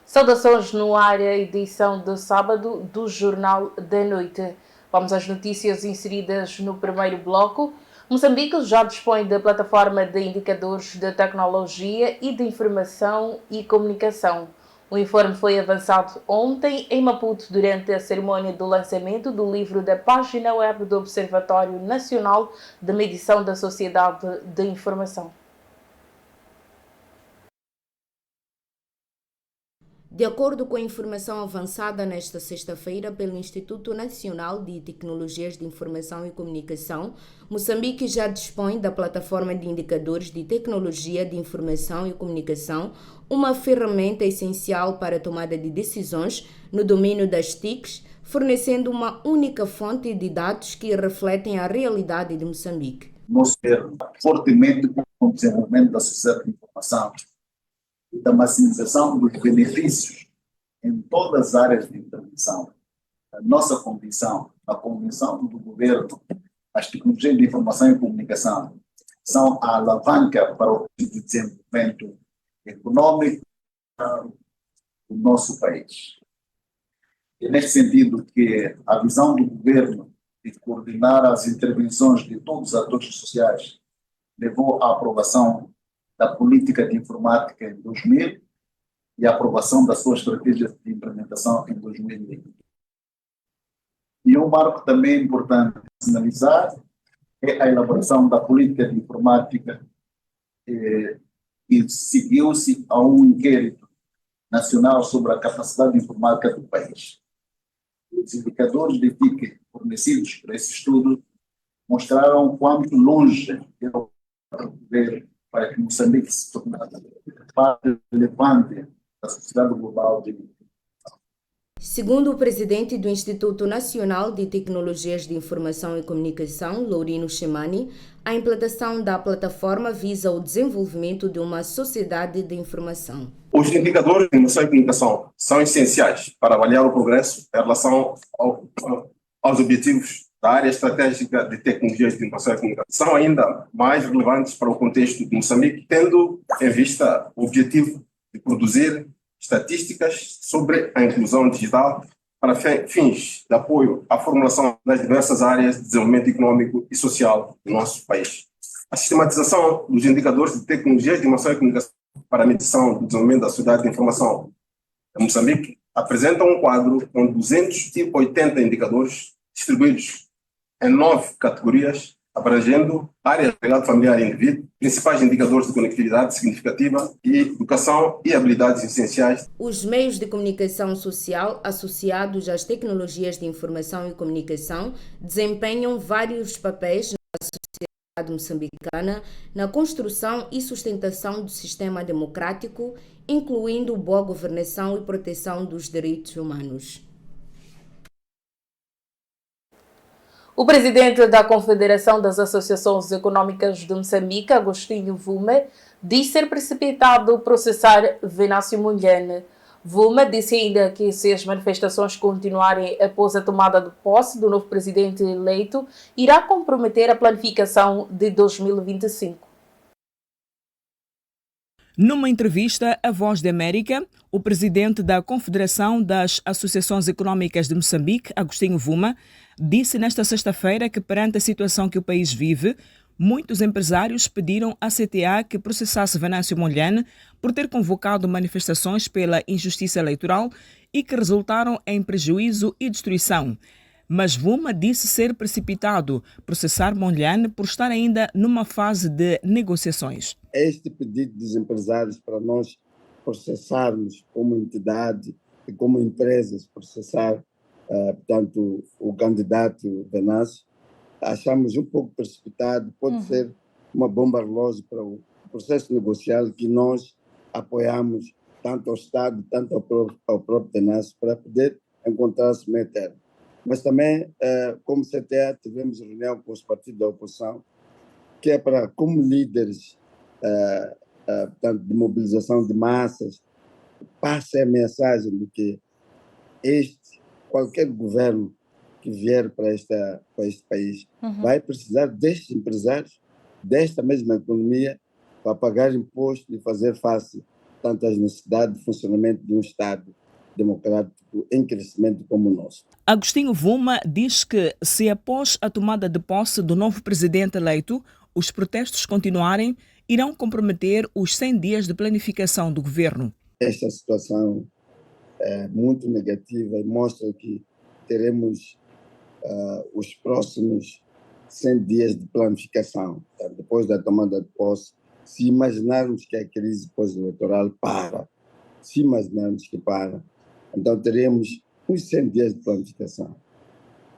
Saudações no ar, a edição de sábado do Jornal da Noite. Vamos às notícias inseridas no primeiro bloco. Moçambique já dispõe da plataforma de indicadores de tecnologia e de informação e comunicação. O informe foi avançado ontem em Maputo durante a cerimónia do lançamento do livro da página web do Observatório Nacional de Medição da Sociedade de Informação. De acordo com a informação avançada nesta sexta-feira pelo Instituto Nacional de Tecnologias de Informação e Comunicação, Moçambique já dispõe da plataforma de indicadores de tecnologia de informação e comunicação, uma ferramenta essencial para a tomada de decisões no domínio das TICs, fornecendo uma única fonte de dados que refletem a realidade de Moçambique. Nosso governo fortemente com o desenvolvimento da sociedade de informação e da maximização dos benefícios em todas as áreas de intervenção. A nossa convicção, a convicção do governo, as tecnologias de informação e comunicação são a alavanca para o desenvolvimento econômico do nosso país. É neste sentido que a visão do governo de coordenar as intervenções de todos os atores sociais levou à aprovação da política de informática em 2000 e a aprovação da sua estratégia de implementação em 2020. E um marco também importante a sinalizar é a elaboração da política de informática e seguiu-se a um inquérito nacional sobre a capacidade informática do país. Os indicadores de TIC fornecidos para esse estudo mostraram quanto longe é o poder para que Moçambique se tornasse parte relevante da sociedade global de Segundo o presidente do Instituto Nacional de Tecnologias de Informação e Comunicação, Laurino Chemani, a implantação da plataforma visa o desenvolvimento de uma sociedade de informação. Os indicadores de informação e comunicação são essenciais para avaliar o progresso em relação aos objetivos da área estratégica de tecnologias de informação e comunicação. São ainda mais relevantes para o contexto de Moçambique, tendo em vista o objetivo de produzir estatísticas sobre a inclusão digital para fins de apoio à formulação das diversas áreas de desenvolvimento econômico e social do nosso país. A sistematização dos indicadores de tecnologias de informação e comunicação para a medição do desenvolvimento da sociedade de informação em Moçambique apresenta um quadro com 280 indicadores distribuídos em 9 categorias, abrangendo áreas de agregado familiar e indivíduo, principais indicadores de conectividade significativa e educação e habilidades essenciais. Os meios de comunicação social associados às tecnologias de informação e comunicação desempenham vários papéis na sociedade moçambicana na construção e sustentação do sistema democrático, incluindo boa governação e proteção dos direitos humanos. O presidente da Confederação das Associações Econômicas de Moçambique, Agostinho Vuma, disse ser precipitado processar Venâncio Mondlane. Vuma disse ainda que se as manifestações continuarem após a tomada de posse do novo presidente eleito, irá comprometer a planificação de 2025. Numa entrevista à Voz da América, o presidente da Confederação das Associações Econômicas de Moçambique, Agostinho Vuma, disse nesta sexta-feira que, perante a situação que o país vive, muitos empresários pediram à CTA que processasse Venâncio Mondlane por ter convocado manifestações pela injustiça eleitoral e que resultaram em prejuízo e destruição. Mas Vuma disse ser precipitado processar Mondlane por estar ainda numa fase de negociações. Este pedido dos empresários para nós processarmos como entidade e como empresas, processar, portanto, o candidato Venâncio, achamos um pouco precipitado, pode ser uma bomba relógio para o processo negocial que nós apoiamos tanto ao Estado, tanto ao próprio Venâncio, para poder encontrar-se meio termo. Mas também, como CTA, tivemos reunião com os partidos da oposição, que é para, como líderes portanto, de mobilização de massas, passe a mensagem de que qualquer governo que vier para este país vai precisar destes empresários, desta mesma economia, para pagar imposto e fazer face tanto as necessidades de funcionamento de um Estado democrático em crescimento como o nosso. Agostinho Vuma diz que, se após a tomada de posse do novo presidente eleito, os protestos continuarem, irão comprometer os 100 dias de planificação do governo. Esta situação é muito negativa e mostra que teremos os próximos 100 dias de planificação, depois da tomada de posse. Se imaginarmos que a crise pós-eleitoral se imaginarmos que então teremos uns 100 dias de planificação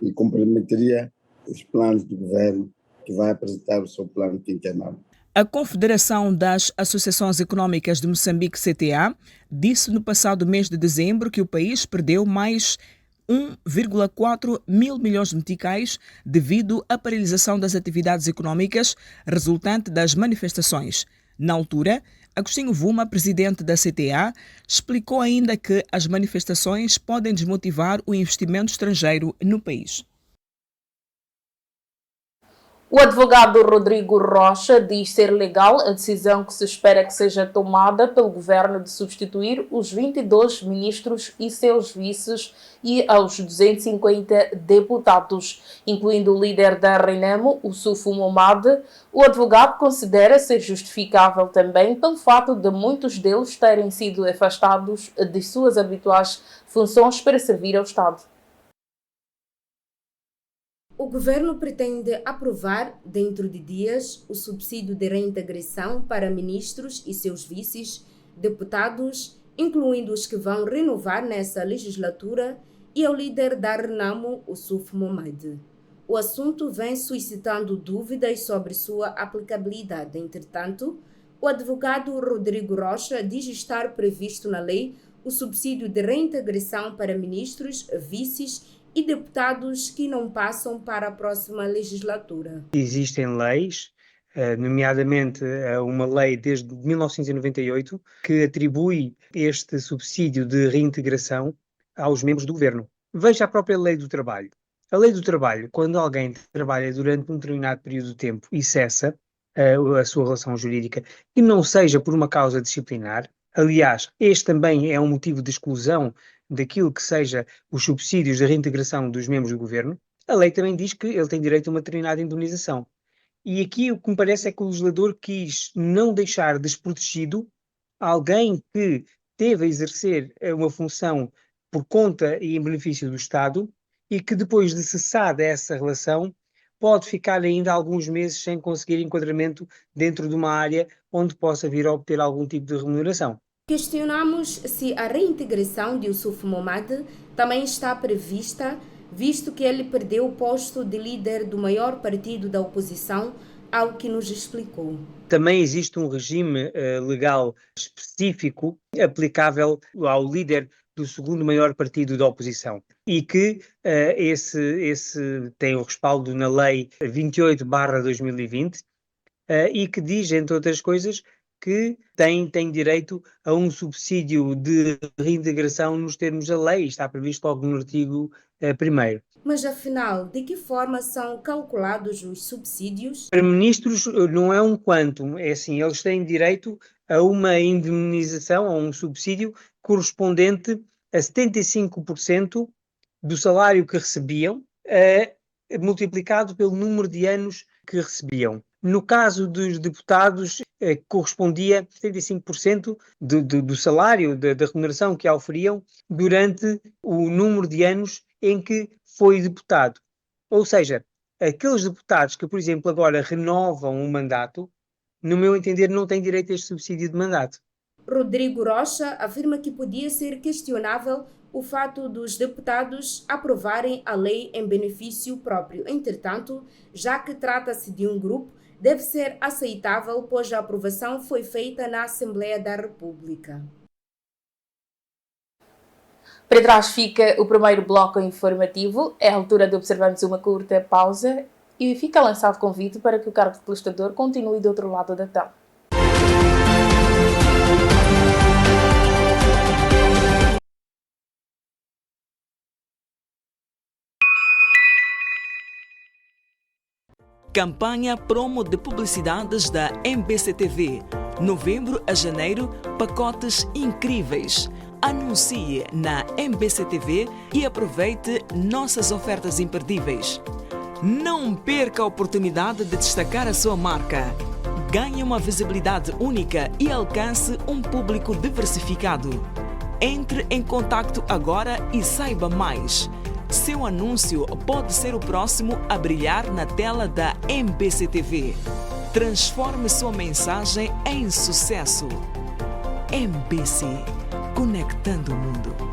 e comprometeria os planos do governo, que vai apresentar o seu plano quinquenal. A Confederação das Associações Económicas de Moçambique, CTA, disse no passado mês de dezembro que o país perdeu mais 1,4 mil milhões de meticais devido à paralisação das atividades económicas resultante das manifestações. Na altura, Agostinho Vuma, presidente da CTA, explicou ainda que as manifestações podem desmotivar o investimento estrangeiro no país. O advogado Rodrigo Rocha diz ser legal a decisão que se espera que seja tomada pelo governo de substituir os 22 ministros e seus vices e aos 250 deputados, incluindo o líder da Renamo, o Sufo Momade. O advogado considera ser justificável também pelo fato de muitos deles terem sido afastados de suas habituais funções para servir ao Estado. O governo pretende aprovar, dentro de dias, o subsídio de reintegração para ministros e seus vices, deputados, incluindo os que vão renovar nessa legislatura, e ao líder da Renamo, o Sufo Momade. O assunto vem suscitando dúvidas sobre sua aplicabilidade. Entretanto, o advogado Rodrigo Rocha diz estar previsto na lei o subsídio de reintegração para ministros, vices e deputados que não passam para a próxima legislatura. Existem leis, nomeadamente uma lei desde 1998, que atribui este subsídio de reintegração aos membros do governo. Veja a própria lei do trabalho. A lei do trabalho, quando alguém trabalha durante um determinado período de tempo e cessa a sua relação jurídica, e não seja por uma causa disciplinar, aliás, este também é um motivo de exclusão daquilo que seja os subsídios de reintegração dos membros do governo, a lei também diz que ele tem direito a uma determinada indemnização. E aqui o que me parece é que o legislador quis não deixar desprotegido alguém que teve a exercer uma função por conta e em benefício do Estado e que depois de cessada essa relação pode ficar ainda alguns meses sem conseguir enquadramento dentro de uma área onde possa vir a obter algum tipo de remuneração. Questionamos se a reintegração de Sufo Momade também está prevista, visto que ele perdeu o posto de líder do maior partido da oposição, ao que nos explicou. Também existe um regime legal específico aplicável ao líder do segundo maior partido da oposição e que esse tem o respaldo na Lei 28/2020 e que diz, entre outras coisas, que tem direito a um subsídio de reintegração nos termos da lei, está previsto logo no artigo 1º. Mas afinal, de que forma são calculados os subsídios? Para ministros não é um quantum, é assim, eles têm direito a uma indemnização, a um subsídio correspondente a 75% do salário que recebiam, multiplicado pelo número de anos que recebiam. No caso dos deputados, correspondia a 75% do salário, da remuneração que oferiam durante o número de anos em que foi deputado. Ou seja, aqueles deputados que, por exemplo, agora renovam o mandato, no meu entender, não têm direito a este subsídio de mandato. Rodrigo Rocha afirma que podia ser questionável o fato dos deputados aprovarem a lei em benefício próprio. Entretanto, já que trata-se de um grupo, deve ser aceitável, pois a aprovação foi feita na Assembleia da República. Para trás fica o primeiro bloco informativo. É a altura de observarmos uma curta pausa e fica lançado o convite para que o cargo de telespectador continue do outro lado da tela. Campanha Promo de Publicidades da MBCTV. Novembro a janeiro, pacotes incríveis. Anuncie na MBCTV e aproveite nossas ofertas imperdíveis. Não perca a oportunidade de destacar a sua marca. Ganhe uma visibilidade única e alcance um público diversificado. Entre em contato agora e saiba mais. Seu anúncio pode ser o próximo a brilhar na tela da MBCTV. Transforme sua mensagem em sucesso. MBC, conectando o mundo.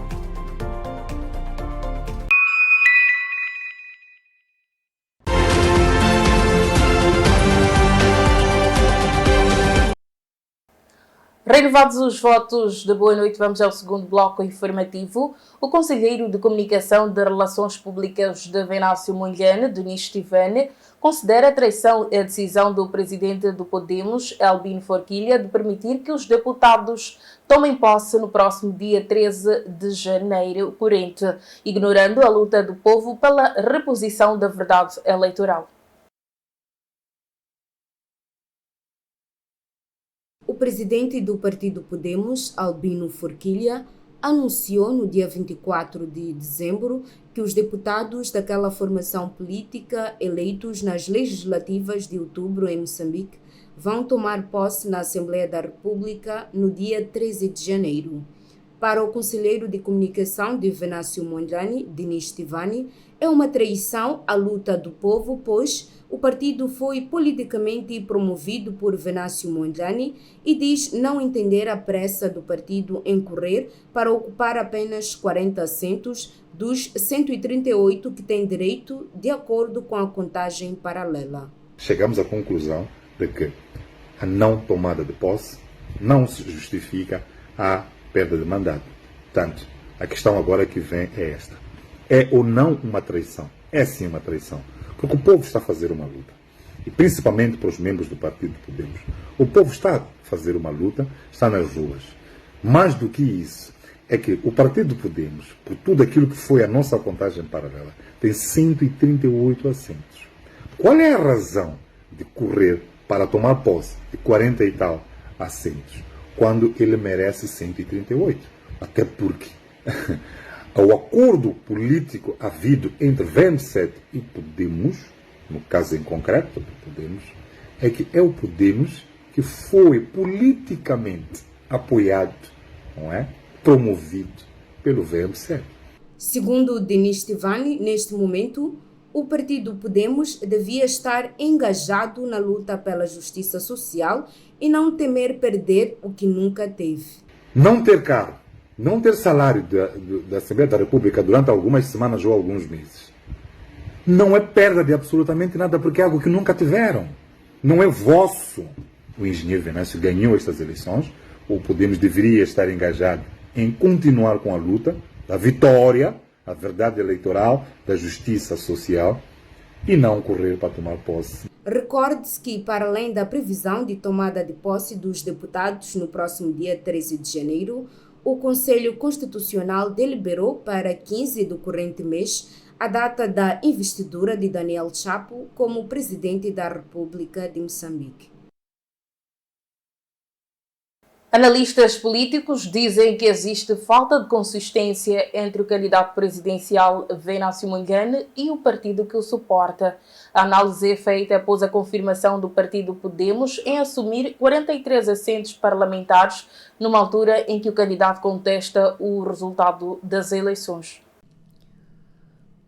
Renovados os votos de boa noite, vamos ao segundo bloco informativo. O conselheiro de Comunicação de Relações Públicas de Venâncio Mondlane, Denis Tivane, considera traição a decisão do presidente do Podemos, Albino Forquilha, de permitir que os deputados tomem posse no próximo dia 13 de janeiro, corrente, ignorando a luta do povo pela reposição da verdade eleitoral. O presidente do partido Podemos, Albino Forquilha, anunciou no dia 24 de dezembro que os deputados daquela formação política eleitos nas legislativas de outubro em Moçambique vão tomar posse na Assembleia da República no dia 13 de janeiro. Para o conselheiro de comunicação de Venâncio Mondlane, Denis Tivane, é uma traição à luta do povo, pois o partido foi politicamente promovido por Venâncio Mondlane e diz não entender a pressa do partido em correr para ocupar apenas 40 assentos dos 138 que tem direito, de acordo com a contagem paralela. Chegamos à conclusão de que a não tomada de posse não se justifica a perda de mandato. Portanto, a questão agora que vem é esta. É ou não uma traição? É sim uma traição. Porque o povo está a fazer uma luta. E principalmente para os membros do Partido Podemos. O povo está a fazer uma luta, está nas ruas. Mais do que isso, é que o Partido Podemos, por tudo aquilo que foi a nossa contagem paralela, tem 138 assentos. Qual é a razão de correr para tomar posse de 40 e tal assentos, quando ele merece 138? Até porque o acordo político havido entre VMC e Podemos, no caso em concreto do Podemos, é que é o Podemos que foi politicamente apoiado, não é? Promovido pelo VMC. Segundo Denis Tivane, neste momento, o partido Podemos devia estar engajado na luta pela justiça social e não temer perder o que nunca teve. Não ter carro, não ter salário da Assembleia da República durante algumas semanas ou alguns meses, não é perda de absolutamente nada, porque é algo que nunca tiveram. Não é vosso. O engenheiro Venâncio ganhou estas eleições, o Podemos deveria estar engajado em continuar com a luta da vitória, a verdade eleitoral, da justiça social, e não correr para tomar posse. Recorde-se que, para além da previsão de tomada de posse dos deputados no próximo dia 13 de janeiro, o Conselho Constitucional deliberou para 15 do corrente mês a data da investidura de Daniel Chapo como presidente da República de Moçambique. Analistas políticos dizem que existe falta de consistência entre o candidato presidencial Venâncio Mondlane e o partido que o suporta. A análise é feita após a confirmação do partido Podemos em assumir 43 assentos parlamentares, numa altura em que o candidato contesta o resultado das eleições.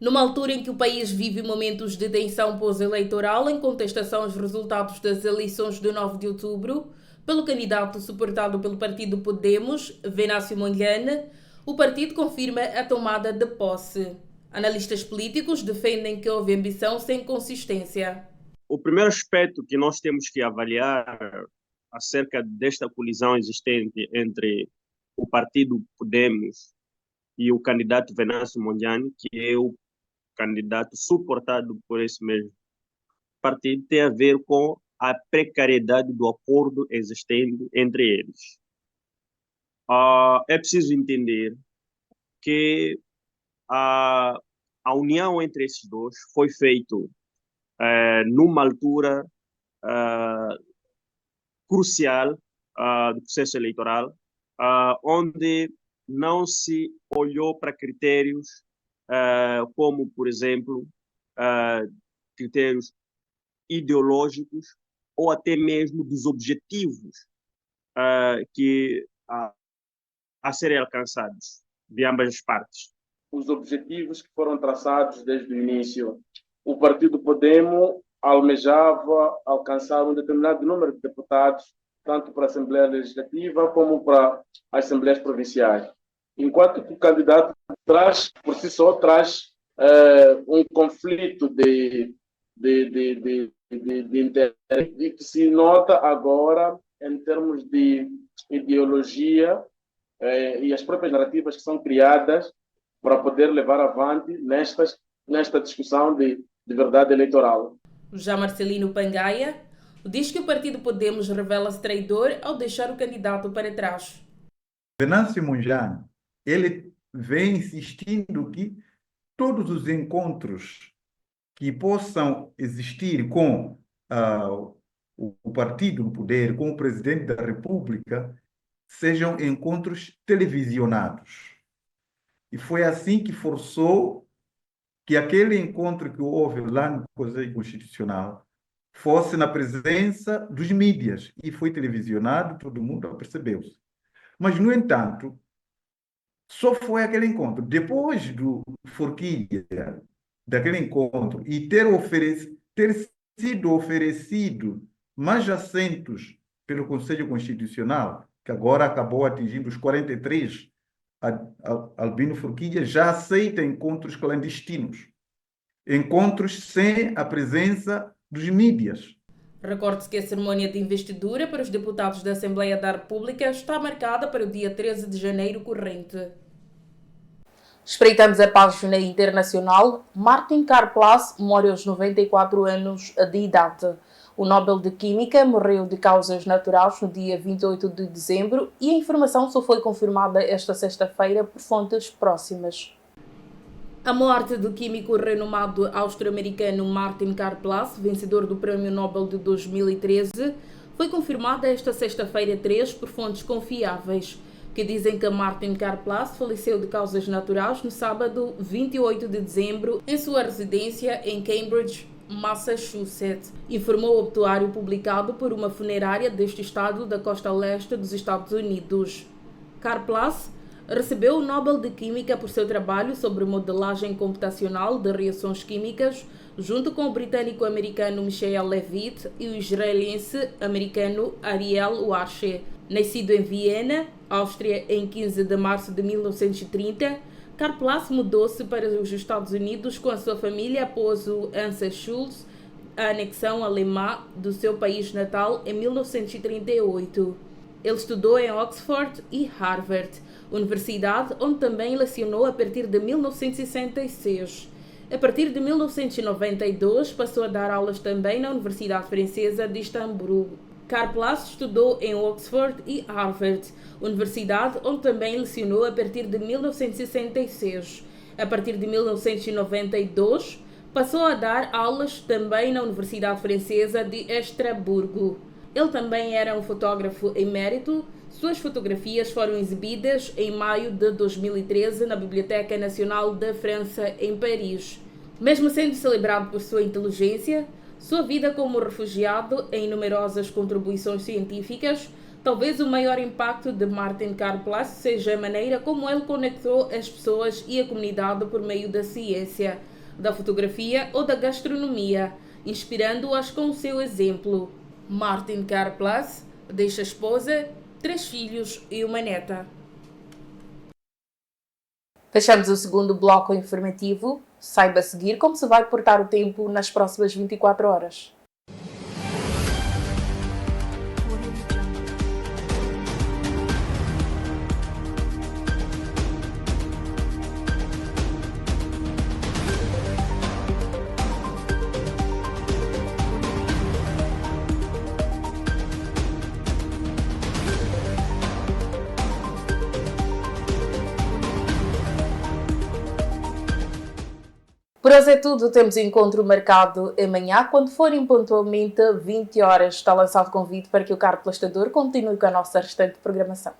Numa altura em que o país vive momentos de tensão pós-eleitoral em contestação aos resultados das eleições de 9 de outubro, pelo candidato suportado pelo partido Podemos, Venâncio Mondlane, o partido confirma a tomada de posse. Analistas políticos defendem que houve ambição sem consistência. O primeiro aspecto que nós temos que avaliar acerca desta colisão existente entre o partido Podemos e o candidato Venâncio Mondlane, que é o candidato suportado por esse mesmo partido, tem a ver com a precariedade do acordo existente entre eles. É preciso entender que a união entre esses dois foi feita numa altura crucial do processo eleitoral, onde não se olhou para critérios como, por exemplo, critérios ideológicos ou até mesmo dos objetivos a serem alcançados de ambas as partes. Os objetivos que foram traçados desde o início. O Partido Podemos almejava alcançar um determinado número de deputados, tanto para a Assembleia Legislativa como para as Assembleias Provinciais. Enquanto que o candidato por si só, traz um conflito de interesse, e que se nota agora em termos de ideologia e as próprias narrativas que são criadas para poder levar avante nesta discussão de verdade eleitoral. Já Marcelino Pangaia diz que o Partido Podemos revela-se traidor ao deixar o candidato para trás. Venâncio Mondlane, ele vem insistindo que todos os encontros que possam existir com o partido no poder, com o presidente da República, sejam encontros televisionados. E foi assim que forçou que aquele encontro que houve lá no Conselho Constitucional fosse na presença dos mídias, e foi televisionado, todo mundo percebeu-se. Mas, no entanto, só foi aquele encontro. Depois do Forquilha, daquele encontro, e ter sido oferecido mais assentos pelo Conselho Constitucional, que agora acabou atingindo os 43, Albino Forquilha já aceita encontros clandestinos, encontros sem a presença dos mídias. Recorde-se que a cerimônia de investidura para os deputados da Assembleia da República está marcada para o dia 13 de janeiro corrente. Espreitamos a página internacional. Martin Karplus morre aos 94 anos de idade. O Nobel de Química morreu de causas naturais no dia 28 de dezembro e a informação só foi confirmada esta sexta-feira por fontes próximas. A morte do químico renomado austro-americano Martin Karplus, vencedor do Prémio Nobel de 2013, foi confirmada esta sexta-feira 3 por fontes confiáveis, que dizem que Martin Karplus faleceu de causas naturais no sábado 28 de dezembro em sua residência em Cambridge, Massachusetts, informou o obituário publicado por uma funerária deste estado da costa leste dos Estados Unidos. Karplus recebeu o Nobel de Química por seu trabalho sobre modelagem computacional de reações químicas, junto com o britânico-americano Michael Levitt e o israelense-americano Ariel Warsheh. Nascido em Viena, Áustria, em 15 de março de 1930, Karplus mudou-se para os Estados Unidos com a sua família após o Anschluss, a anexão alemã do seu país natal, em 1938. Ele estudou em Oxford e Harvard, universidade onde também lecionou a partir de 1966. A partir de 1992, passou a dar aulas também na Universidade Francesa de Istambul. Karplus estudou em Oxford e Harvard, universidade onde também lecionou a partir de 1966. A partir de 1992, passou a dar aulas também na Universidade Francesa de Estrasburgo. Ele também era um fotógrafo emérito. Suas fotografias foram exibidas em maio de 2013 na Biblioteca Nacional da França, em Paris. Mesmo sendo celebrado por sua inteligência, sua vida como refugiado em numerosas contribuições científicas, talvez o maior impacto de Martin Karplus seja a maneira como ele conectou as pessoas e a comunidade por meio da ciência, da fotografia ou da gastronomia, inspirando-as com o seu exemplo. Martin Karplus deixa esposa, 3 filhos e uma neta. Fechamos o segundo bloco informativo. Saiba a seguir como se vai portar o tempo nas próximas 24 horas. Por hoje é tudo. Temos encontro marcado amanhã, quando forem pontualmente 20 horas. Está lançado o convite para que o Caro Plastador continue com a nossa restante programação.